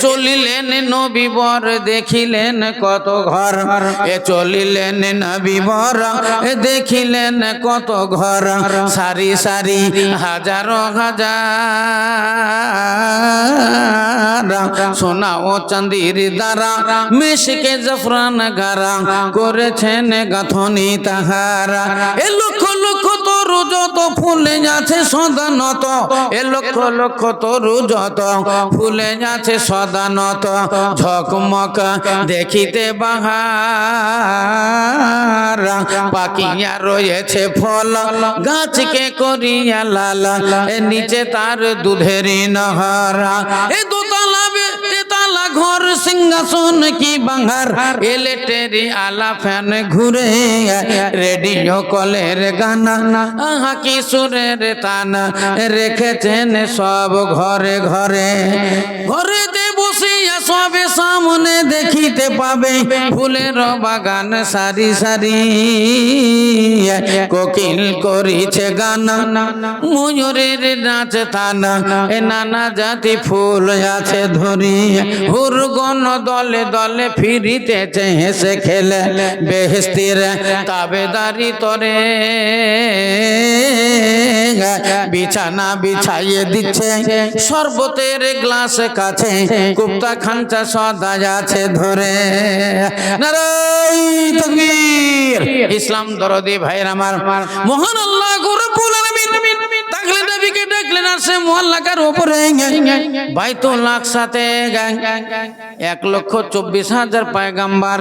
চলিলেন নবীবর দেখিলেন কত ঘর, এ চলিলেন নবীবর দেখিলেন কত ঘর, সারি সারি হাজারো হাজার সোনা ও চাঁদির দ্বারা মেশকে জাফরান গারা করেছেন গাঁথনি তাহারা। এ লক্ষ লক্ষ তরু যত ফুলে আছে সদা নত, এ লক্ষ লক্ষ তরু যত ফুলে আছে সদা নত, ঝকমক দেখিতে বাহার পাকিয়া রয়েছে ফল গাছকে করিয়া লাল, এ নিচে তার দুধেরই নহর। এ দোতলা তেতালা ঘর সিংহাসন কি বাংহার, ইলেকট্রি আলা ফ্যান ঘুরে রেডিও কলের গানা, আহা কি সুরের তানা রেখেছেন সব ঘরে ঘরে। ঘরেতে বসিয়া সবে সামনে দেখিতে পাবে ফুলের বাগান সারি সারি, কোকিল করিছে গানা ময়ূরের নাচ তানা, এ নানা জাতি ফুল আছে ধরি, হুরগণ দলে দলে ফিরিতেছে হেসে খেলে বেহেস্তির তাবেদারি তরে, বিছানা বিছাইয়ে দিচ্ছে শরবতের গ্লাস কাছে, কুপ্তা খাঞ্চা সদা আছে ধরে। নারায়ে তাকবীর। ইসলাম দরদি ভাইয়ের আমার, মহান আল্লাহ রব্বুল আলামিন তাকলে নবীকে ডাকলেন আর সে মুআল্লাকার উপরে বাইতুল আকসাতে 1,24,000 পয়গম্বর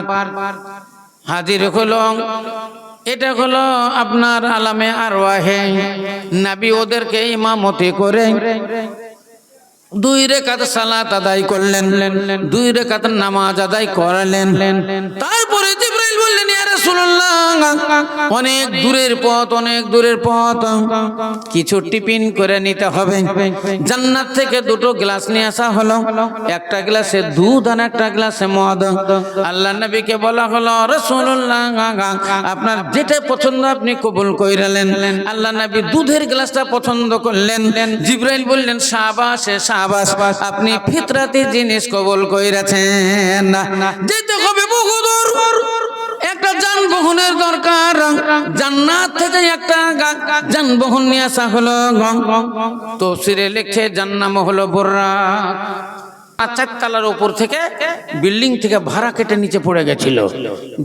হাজির হলো। এটা হলো আপনার আলামে আরওয়াহে নবী, ওদেরকে ইমামতি করে 2 রাকাত সালাত আদায় করলেন, 2 রাকাত নামাজ আদায় করলেন। তারপরে জিবরাইল বললেন, ইয়া রাসূলুল্লাহ অনেক দূরের পথ, অনেক দূরের পথ, কিছু টিফিন করে নিতে হবে। জান্নাত থেকে 2টো গ্লাস নিয়ে আসা হলো, একটা গ্লাসে দুধ আর একটা গ্লাসে মদ। আল্লাহ নবীকে বলা হলো, রাসূলুল্লাহ আপনার যেটা পছন্দ আপনি কবুল কইরালেন। আল্লাহ নবী দুধের গ্লাসটা পছন্দ করলেন। জিবরাইল বললেন, শাবাশ শাবাশ, আপনি ফিতরাতি জিনিস কবুল কইরাছেন। যেতে হবে বহু দূর, একটা যানবাহনের দরকার। জান্নাত থেকে একটা যানবাহন নিয়ে আসা হলো। তাফসীরে লেখছে যার নাম হলো বুররাক। 4 তলার উপর থেকে বিল্ডিং থেকে ভাড়া কেটে নিচে পড়ে গেছিল,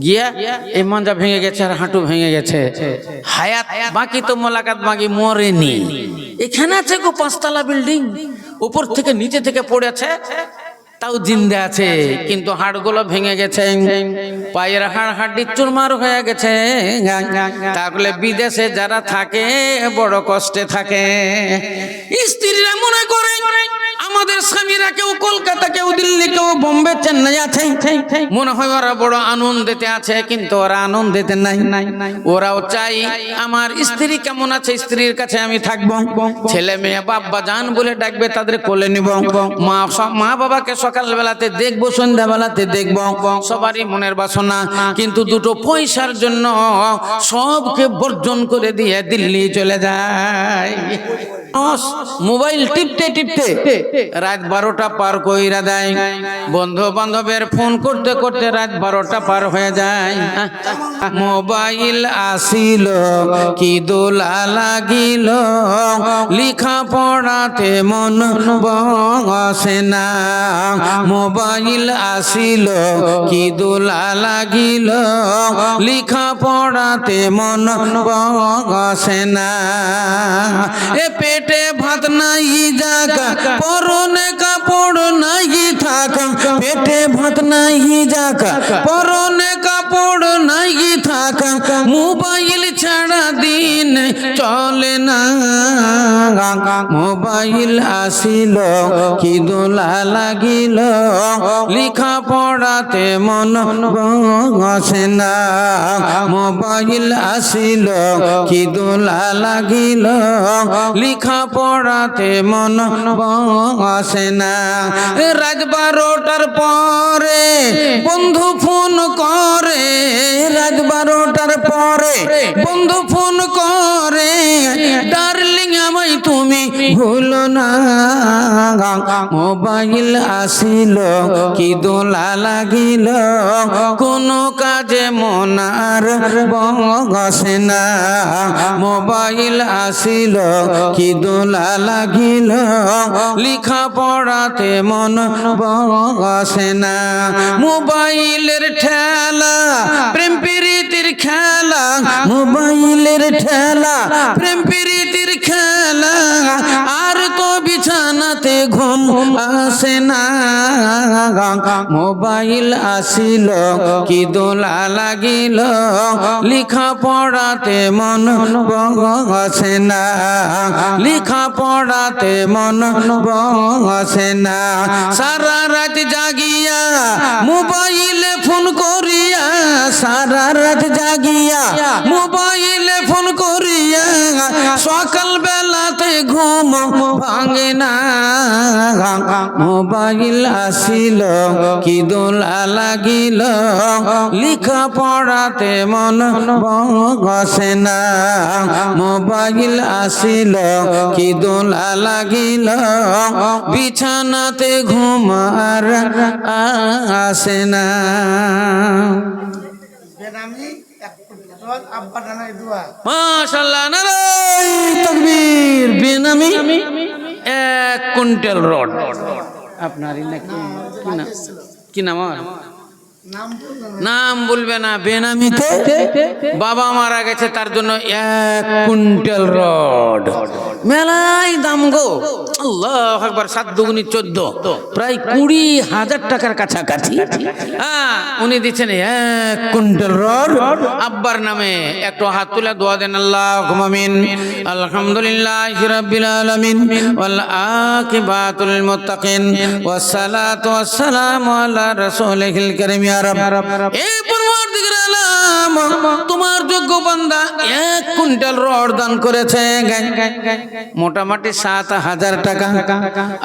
গিয়া এই মাঞ্জা ভেঙে গেছে আর হাঁটু ভেঙে গেছে, হায়াত বাকি তো মোলাকাত বাকি মরেনি। এখানে আছে 5 তলা বিল্ডিং, উপর থেকে নিচে থেকে পড়েছে, তাও জিন্দা আছে, কিন্তু হাড়গুলো ভেঙে গেছে, পায়ের হাড় হাড্ডি চুরমার হয়ে গেছে। তাহলে বিদেশে যারা থাকে বড় কষ্টে থাকে। স্ত্রীরা মনে করে আমাদের স্বামীরা কেউ কলকাতা, কেউ দিল্লি, কেউ বোম্বে, চেন্নাই আছে, মনে হয় ওরা বড় আনন্দেতে আছে, কিন্তু ওরা আনন্দেতে নাই। ওরাও চাই আমার স্ত্রী কেমন আছে, স্ত্রীর কাছে আমি থাকবো, ছেলে মেয়ে বাবা জান বলে ডাকবে, তাদের কোলে নিব, মা বাবাকে সকাল বেলাতে দেখবো, সন্ধ্যা বেলাতে দেখবো, সবারই মনের বাসনা। কিন্তু 2টো পয়সার জন্য সবকে বর্জন করে দিয়ে দিল্লি চলে যায়। মোবাইল টিপতে টিপতে রাত 12টা পার কইরা দেয়, বন্ধু বান্ধবের ফোন করতে করতে রাত 12টা পার হয়ে যায়। মোবাইল আসিল কি দোলা লাগিল, লিখা পড়াতে মন বসে না। মোবাইল আসিল কি দোলা লাগিল, লিখা পড়াতে মন বসে না। এ পেটে ভাত নাই জাগা, পরনে কাপড় নাই থাকা, পেটে ভাত নাই জাগা, পরনে কাপড় নাই থাকা, মোবাইল ছাড়া দিন চলে না। মোবাইল আসিল কি দোলা লাগিল, লিখা পড়াতে মন বসে না। মোবাইল আসিল কি দোলা লাগিল, লিখা পড়াতে মন বসে না। রাত 12টার পরে বন্ধু ফোন করে, রাত 12টার পরে বন্ধু ফোন করে, ডার্লিং আমায় তুমি ভুলো না মোবাইল আসিল কি দোলা লাগিল কোনো কাজে মন আর বসে না মোবাইল আসিল কি দোলা লাগিল লিখা পড়াতে মন বসে না মোবাইলের ঠেলা প্রেম প্রীতির খেলা মোবাইলের ঠেলা প্রেম প্রীতির খেলা আর তো বিছানাতে ঘুম আসে না মোবাইল আসিল কি দোলা লাগিল লিখা পড়াতে মন বসে না লিখা পড়াতে মন বসে না সারা রাত জাগিয়া মোবাইলে ফোন করিয়া সারা রাত জাগিয়া মোবাইলে ফোন করিয়া সকাল বেলাতে ঘুম ভাঙে না মোবাইল আসিল কি দোলা লাগিল লিখা পড়াতে মন বসে না মোবাইল আসিল কি দোলা লাগিল বিছানাতে ঘুম আর আসে না মাশাআল্লাহ নারায়ে তাকবীর বেনামি 1 কুইন্টাল রড আপনারই নাকি কি নাম নাম বলবে না বেনামিতে বাবা মারা গেছে তার জন্য 1 কুইন্টাল রড মেলাই দাম গো আল্লাহু আকবার 7 দুগুনি 14 প্রায় 20,000 টাকার কাছাকাছি হ্যাঁ উনি দিচ্ছেন 1 কুইন্টাল রড আব্বার নামে একটু হাত তুলে দোয়া দেন আল্লাহুম্মা আমিন আলহামদুলিল্লাহি রাব্বিল আলামিন ওয়াল আকিবাতুল মুত্তাকিন ওয়াস সালাতু ওয়াস সালামু আলা রাসূলিল কারীম ইয়া রাব এই পরওয়ারদিগার আলম তোমার যোগ্য বান্দা 1 কুইন্টাল রড দান করেছে মোটামুটি 7,000 টাকা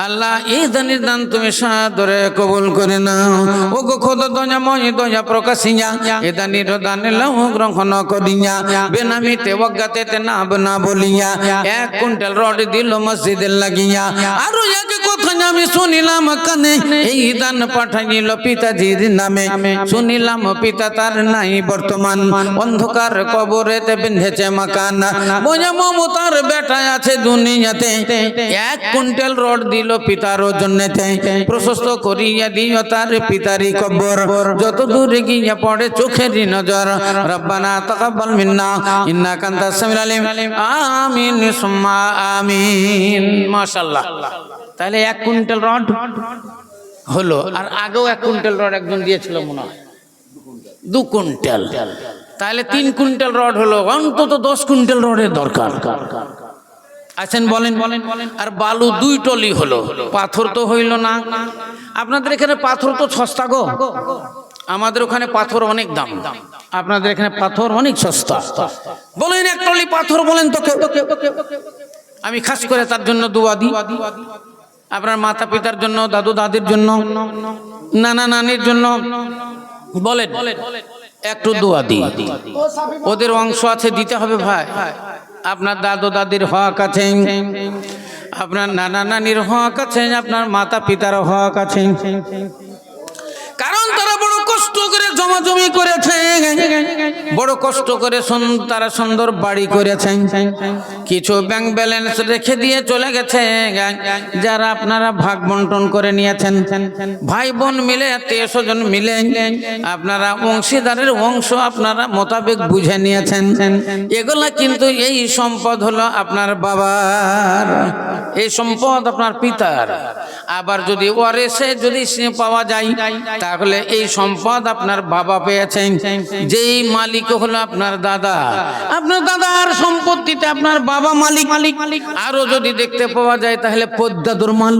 আল্লাহ এই দানের দান তুমি সাদরে কবুল করে নাও ও গো খোদা দয়া মই দয়া প্রকাশিয়া এ দানের দানে লও গ্রহণ করিয়া বেনামিতে ওয়াগাতে না বনা বলিয়া 1 কুইন্টাল রড দিল মসজিদে লাগিয়া আর এক কথা আমি শুনিলাম কানে এই দান পাঠাইল পিতাজির নামে শুনিলাম পিতা তার নাই বর্তমান অন্ধকার কবরেতে বেঁধেছে মাকান বোঝা মমতার বেটা আছে দুনিয়াতে 1 কুইন্টাল রড দিল পিতার জন্যতে প্রশস্ত করিয়া দিও তার পিতারি কবর যত দূরে গিয়ে পড়ে চোখের নজর রব্বানা তাকাব্বাল মিন্না ইন্নাকা আনতাস সামিউল আলিম আমিন সুম্মা আমিন মাশাআল্লাহ তাহলে 1 কুইন্টাল রড হলো আর আগেও 1 কুইন্টাল রড একজন দিয়েছিল মনে হয় 2 কুইন্টাল তাহলে 3 কুইন্টাল রড হলো অন্তত 10 কুইন্টাল রডের দরকার আছেন বলেন আর বালু 2 টলি হলো পাথর তো হইল না আপনাদের এখানে পাথর তো সস্তা গো আমাদের ওখানে পাথর অনেক দাম আপনাদের এখানে পাথর অনেক সস্তা বলেন 1 টলি পাথর বলেন তো আমি খাস করে তার জন্য দোয়া দিই আপনার মাতা পিতার জন্য দাদু দাদির জন্য নানা নানির জন্য বলেন একটু দোয়া দিই ওদের অংশ আছে দিতে হবে ভাই আপনার দাদু দাদির হক আছে আপনার নানা নানির হক আছে আপনার মাতা পিতার হক আছে কারণ তারা বড় কষ্ট করে জমাজমি করেছে বড় কষ্ট করে তারা সুন্দর বাড়ি করেছে কিছু ব্যাংক ব্যালেন্স রেখে দিয়ে চলে গেছে যারা আপনারা ভাগ বন্টন করে নিয়েছেন ভাই বোন মিলে আত্মীয় স্বজন মিলে আপনারা অংশীদারের অংশ আপনারা মোতাবেক বুঝে নিয়েছেন এগুলা কিন্তু এই সম্পদ হলো আপনার বাবার এই সম্পদ আপনার পিতার আবার যদি ওয়ারিসে যদি পাওয়া যায় তাহলে এই সম্পদ আপনার বাবা পেয়েছেন যেই মালিক হলো আপনার দাদার সম্পত্তিতে আপনার বাবা মালিক আরো যদি দেখতে পাওয়া যায় তাহলে পদ্মাদুর মাল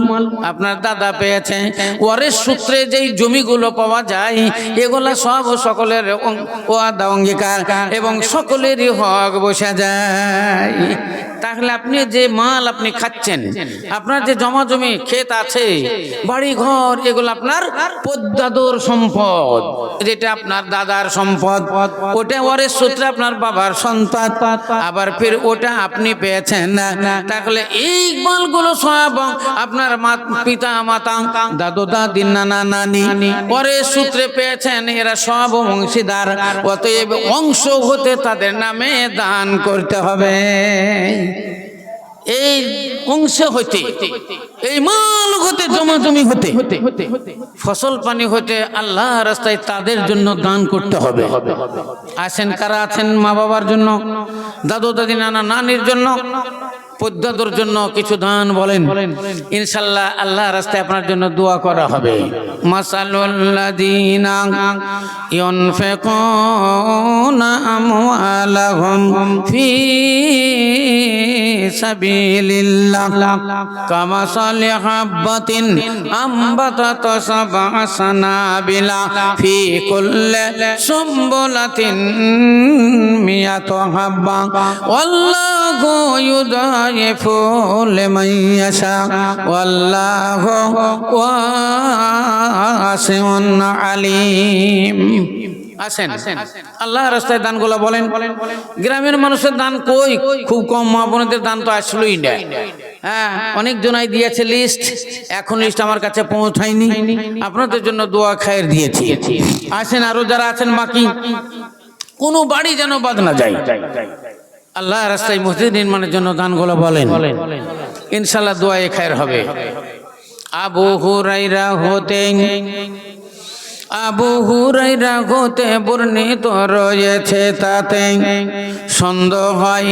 আপনার দাদা পেয়েছে ওয়ারিস সূত্রে যেই জমিগুলো পাওয়া যায় এগুলা সব সকলের ওয়াদা অঙ্গীকার এবং সকলেরই হক বসে যায় তাহলে আপনি যে মাল আপনি খাচ্ছেন আপনার যে জমা জমি ক্ষেত আছে, বাড়ি ঘর, এগুলো আপনার পদ্দাদর সম্পদ, যেটা আপনার দাদার সম্পদ, ওটা ওয়ারিশ সূত্রে আপনার বাবার সন্তান, আবার ফির ওটা আপনি পেয়েছেন। তাহলে এই মালগুলো সব আপনার পিতা মাতা, দাদু দাদি, নানা নানি ওয়ারিশ সূত্রে পেয়েছেন, এরা সব অংশীদার। অতএব অংশ হতে তাদের নামে দান করতে হবে। এই অংশ হতে, এই মাল হতে, জমা জমি হতে, ফসল পানি হতে আল্লাহ রাস্তায় তাদের জন্য দান করতে হবে। আছেন কারা? আছেন মা বাবার জন্য, দাদু দাদি, নানা নানির জন্য, পদ্মাদুর জন্য কিছু দান বলেন, ইনশাআল্লাহ আল্লাহ রাস্তায় আপনার জন্য দোয়া করা হবে। মাসালুল্লাযীনা ইউনফিকুনা আমওয়ালাহুম ফি সাবিলিল্লাহ কামাসালি হাববাতিন আম্বাতাত সাবআ সানাবিলা ফি কুল্লি সুম্বুলাতিন মিয়াতু হাব্বা ওয়াল্লাহু ইউদাইফু লিমান ইয়াশা ওয়াল্লাহু ওয়াসিউন আলিম। আসেন আল্লাহ রাস্তায় দানগুলো বলেন। গ্রামের মানুষের দান কই? খুব কম। মা বোনদের দান তো আসলোই না। হ্যাঁ, অনেক জনাই দিয়েছে লিস্ট, এখন লিস্ট আমার কাছে পৌঁছায়নি। আপনাদের জন্য দোয়া খায়ের দিয়েছি। আসেন আরো যারা আছেন বাকি, কোনো বাড়ি যেন বাদ না যায়। আল্লাহ রাস্তায় মসজিদ নির্মাণের জন্য দানগুলো বলেন, ইনশাআল্লাহ দোয়া খায়ের হবে। আবু হুরায়রা হতে বর্ণিত রয়েছে, তাতে সন্দেহ হয়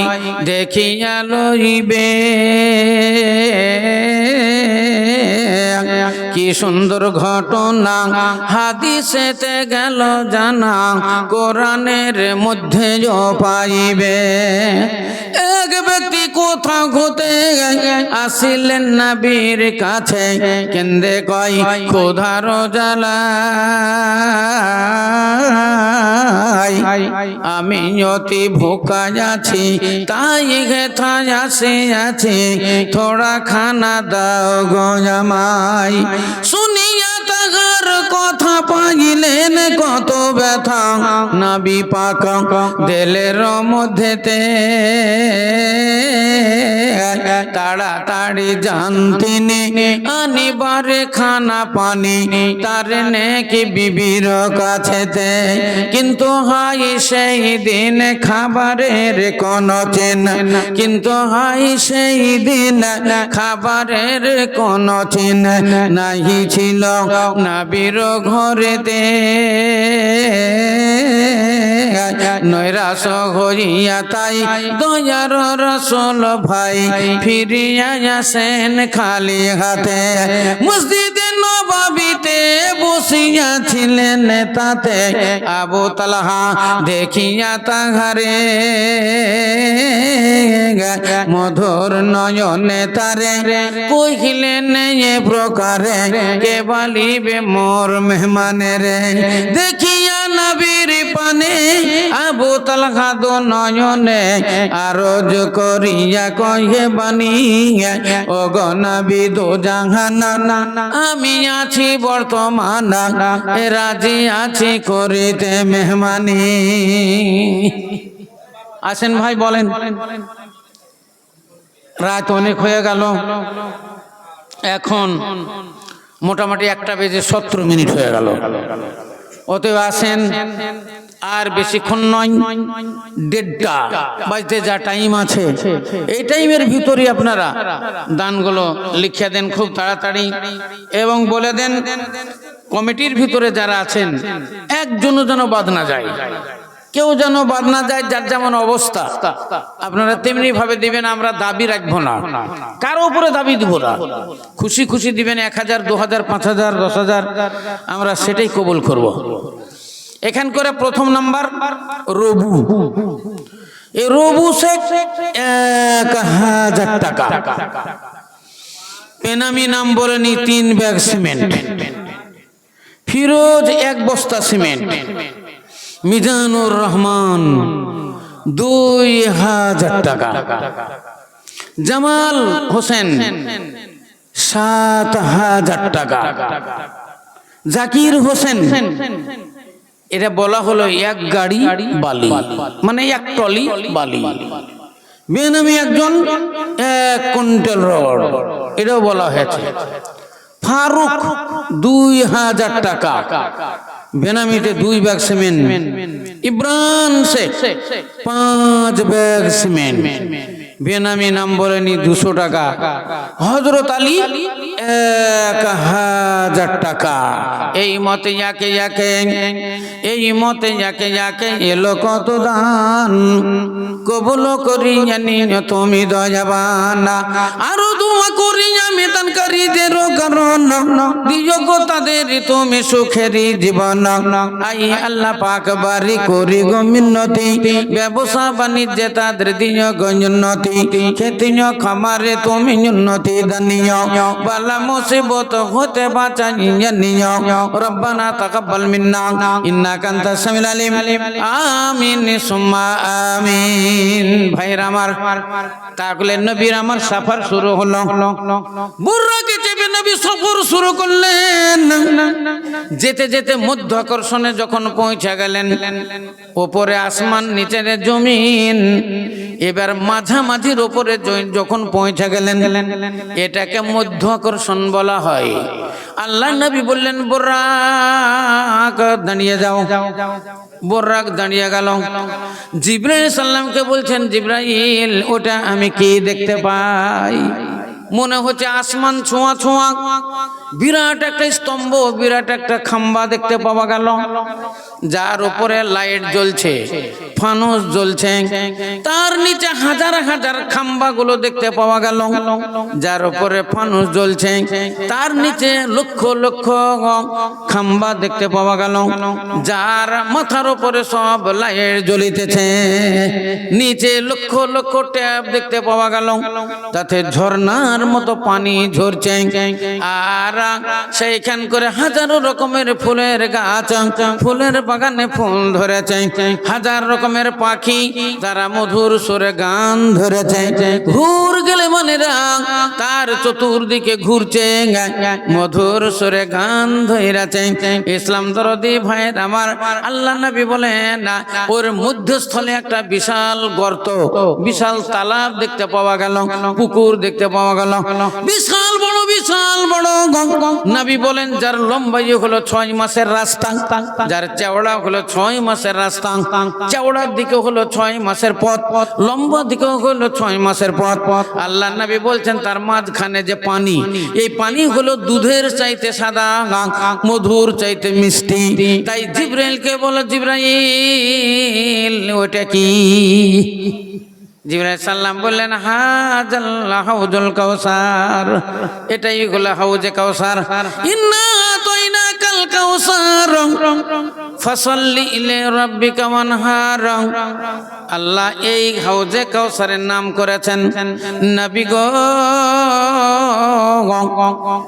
দেখিয়া লইবে। কি সুন্দর ঘটনা হাদিসেতে গেল জানা, কোরআনের মধ্যে পাইবে। এক ব্যক্তি কোথা হতে আসিলেন নবীর কাছে, কেন্দে কয় ক্ষুধার জ্বালায় আমি অতি ভোকা আছি, তাই হেথায় আসিয়াছি, থোড়া খানা দাও গো আমায়। শুনিয়া তাহার কথা পাইলেন কত ব্যথা, নবী পাক দিলের মধ্যেতে তাড়াতাড়ি যান তিনি আনিবারে খানা পানি তার নেকি বিবির কাছেতে। কিন্তু হাই সেই দিন খাবারের কোন চিহ্ন, কিন্তু হাই সেই দিন খাবারের কোন চিহ্ন নাহি ছিল নবীর ঘরেতে। নৈরাশ হইয়া তাই দয়ার রাসূল ভাই ফিরিয়া আসেন খালি হাতে। মসজিদে নববীতে বসিয়াছিলেন তাতে আবু তালহা দেখিয়া তাহারে, মধুর নয়নে তারে কহিলেন এ প্রকারে, কে বলিবে মোর মেহমানের। দেখিয়া নবীর পানে আবু তালহা দো নয়নে আরজ করিয়া কহে বাণী, ও গো নবী দো জাহান, আমি আছি বর্তমান, রাজি আছি করিতে মেহমানি। আসেন ভাই বলেন। রাত অনেক হয়ে গেল, এখন মোটামুটি 1:17 হয়ে গেল। অতএব আসেন, আর বেশিক্ষণ নয়, 1:30 বাজতে যা টাইম আছে, এই টাইমের ভিতরে আপনারা দানগুলো লিখিয়ে দেন খুব তাড়াতাড়ি, এবং বলে দেন কমিটির ভিতরে যারা আছেন একজনও যেন বাদ না যায়, কেউ যেন বাদ না যায়। যার যেমন অবস্থা আপনারা তেমনি ভাবে দিবেন, আমরা দাবি রাখবো না, কারো উপরে দাবি দিব না। খুশি খুশি দিবেন, 1000, 2000, 5000, 10,000, আমরা সেটাই কবুল করব। এখান করে প্রথম নাম্বার রবু, এই রবু শেখ 1000 টাকা। পেনামি নাম বলেনি 3 ব্যাগ সিমেন্ট। ফিরোজ 1 বস্তা সিমেন্ট। মিজানুর রহমান 2000 টাকা। জামাল হোসেন 7,000 টাকা। জাকির হোসেন, এটা বলা হলো এক গাড়ি বালি, মানে এক টলি বালি। বেনামি একজন 1 কুইন্টাল রড, এটাও বলা হয়েছে। ফারুক 2,000 টাকা, বেনামিতে 2 bag cement. Ibrahim Sheikh 5 bag cement, বেনামি নাম বলেনি 200 টাকা। হযরত আলী 1,000 টাকা। এই মতে যাকে এলো কত দান, কবুল করি জানি তুমি দয়াবান। আরো দোয়া করি আমি দানকারীদের কারণ, দিও গো তাদের তুমি সুখেরই জীবন। আই আল্লাহ পাক বাড়ি করি গো মিন্নতি, ব্যবসা বাণিজ্যে তাদের দিও গো উন্নতি। খেতিও খামারে তুমি উন্নতি দানিও, বালা মুসিবত হতে বাঁচাইয়া নিও। রব্বানা তাকাব্বাল মিন্না ইন্নাকা আনতাস সামিউল আলিম। আমিন সুম্মা আমিন। ভাইরা আমার, তাহলে নবীর আমার সফর শুরু হলো। বুররাকে চেপে নবী সফর শুরু করলেন। যেতে যেতে মধ্য আকর্ষণে যখন পৌঁছে গেলেন, উপরে আসমান নিচের জমিন, এবার মাঝামাঝির উপরে যখন পৌঁছে গেলেন, এটাকে মধ্য আকর্ষণ বলা হয়। আল্লাহ নবী বললেন, বুররাক দাঁড়িয়ে যাও। বুররাক দাঁড়িয়ে গেল। জিবরাইল সাল্লামকে বলছেন, জিবরাইল ওটা আমি কি দেখতে পাই? মনে হচ্ছে আসমান ছোঁয়া ছোঁয়া, বিরাট একটা স্তম্ভ, বিরাট একটা খাম্বা দেখতে পাওয়া গেল, যার উপরে লাইট জ্বলছে, ফানুস জ্বলছে। তার নিচে হাজার হাজার খাম্বা গুলো দেখতে পাওয়া গেল, যার উপরে ফানুস জ্বলছে। তার নিচে লক্ষ লক্ষ খাম্বা দেখতে পাওয়া গেল, যার মাথার উপরে সব লাইট জ্বলিতেছে। নিচে লক্ষ লক্ষ ট্যাপ দেখতে পাওয়া গেল, তাতে ঝর্ণার মতো পানি ঝরছে। আর সেইখান করে হাজারো রকমের ফুলের গাছ, ফুলের বাগানে ফুল ধরেছে। হাজার রকমের পাখি, তারা মধুর সুরে গান ধরেছে। ঘুর গেলে মনেরা তার চতুর্দিকে ঘুরছে, মধুর সুরে গান ধরেছে। ইসলাম দরদি ভাইয়ের আমার, আল্লাহ নবী বলেন, ওর মধ্যস্থলে একটা বিশাল গর্ত, বিশাল তালাব দেখতে পাওয়া গেল, পুকুর দেখতে পাওয়া গেল, বিশাল বড় নবী বলেন, যার লম্বাই হলো 6 মাসের রাস্তা, যার চওড়া হলো 6 মাসের রাস্তা। চওড়ার দিকে হলো 6 মাসের পথ, লম্বা দিকে হলো 6 মাসের পথ। আল্লাহ নবী বলছেন, তার মাঝখানে যে পানি, এই পানি হলো দুধের চাইতে সাদা, মধুর চাইতে মিষ্টি। তাই জিবরাইলকে বলো, জিবরাইল ওটা কি? জিবরাইল সাল্লাম বললেন, হাজাল হাউজুল কাউসার, এটাই হলো হাউজে কাউসার। ইন্না আতাইনাকাল কাউসার ফাসাল্লি লিরাব্বিকা ওয়ানহার। আল্লাহ এই হাউজে কাউসারের নাম করেছেন, নবী গো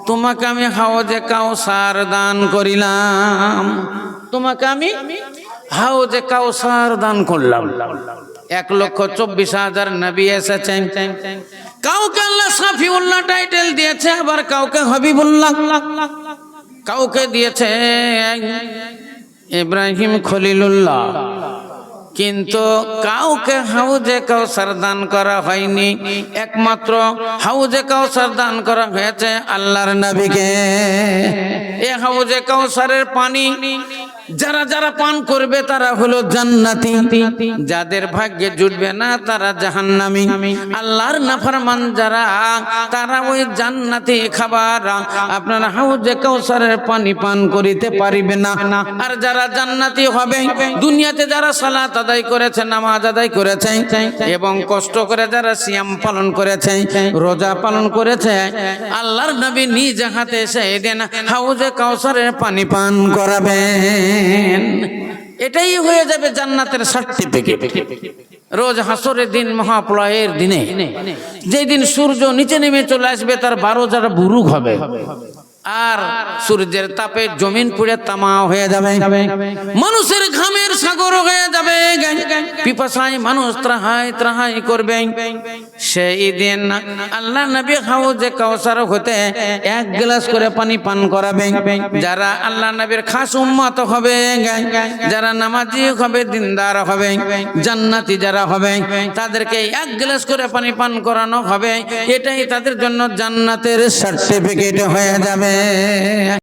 তোমাকে আমি হাউজে কাউসার দান করিলাম, তোমাকে আমি হাউজে কাউসার দান করলাম। 1,24,000 নবী এসেছেন। কাউকে আল্লাহ সাফিউল্লাহ টাইটেল দিয়েছে, আবার কাউকে হাবিবুল্লাহ, কাউকে দিয়েছে ইব্রাহিম খলিলুল্লাহ, কিন্তু কাউকে হাউজে কাউসার দান করা হয়নি। একমাত্র হাউজে কাউসার দান করা হয়েছে আল্লাহর নবীকে। এই হাউজে কাউসারের পানি যারা যারা পান করবে তারা হলো জান্নাতি, যাদের ভাগ্যে জুটবে না তারা জাহান্নামী। আল্লাহর নাফরমান যারা, তারা ওই জান্নাতি খাবার, আপনারা হাউজে কাউসারের পানি পান করিতে পারিবে না। আর যারা জান্নাতি হবে, দুনিয়াতে যারা সালাত আদায় করেছে, নামাজ আদায় করেছে, এবং কষ্ট করে যারা সিয়াম পালন করেছে, রোজা পালন করেছে, আল্লাহর নবী নিজ হাতে সেদিন হাউজে কাউসারের পানি পান করাবেন। এটাই হয়ে যাবে জান্নাতের সার্টিফিকেট। রোজ হাসরের দিন, মহাপ্রলয়ের দিনে, যেদিন সূর্য নিচে নেমে চলে আসবে, তার 12 যারা বুরুক হবে, আর সূর্যের তাপে জমিন পুড়ে তামা হয়ে যাবে, মানুষের ঘামের সাগর হয়ে যাবে, পিপাসায় মানুষ ত্রাহাই ত্রাহাই করবে। সেই দিন আল্লাহ নবী হাউজে কাউসার হতে এক গ্লাস করে পানি পান করাবে। যারা আল্লাহ নবীর খাস উম্মত হবে, যারা নামাজি হবে, দিনদার হবে, জান্নাতি যারা হবে, তাদেরকে এক গ্লাস করে পানি পান করানো হবে। এটাই তাদের জন্য জান্নাতের সার্টিফিকেট হয়ে যাবে।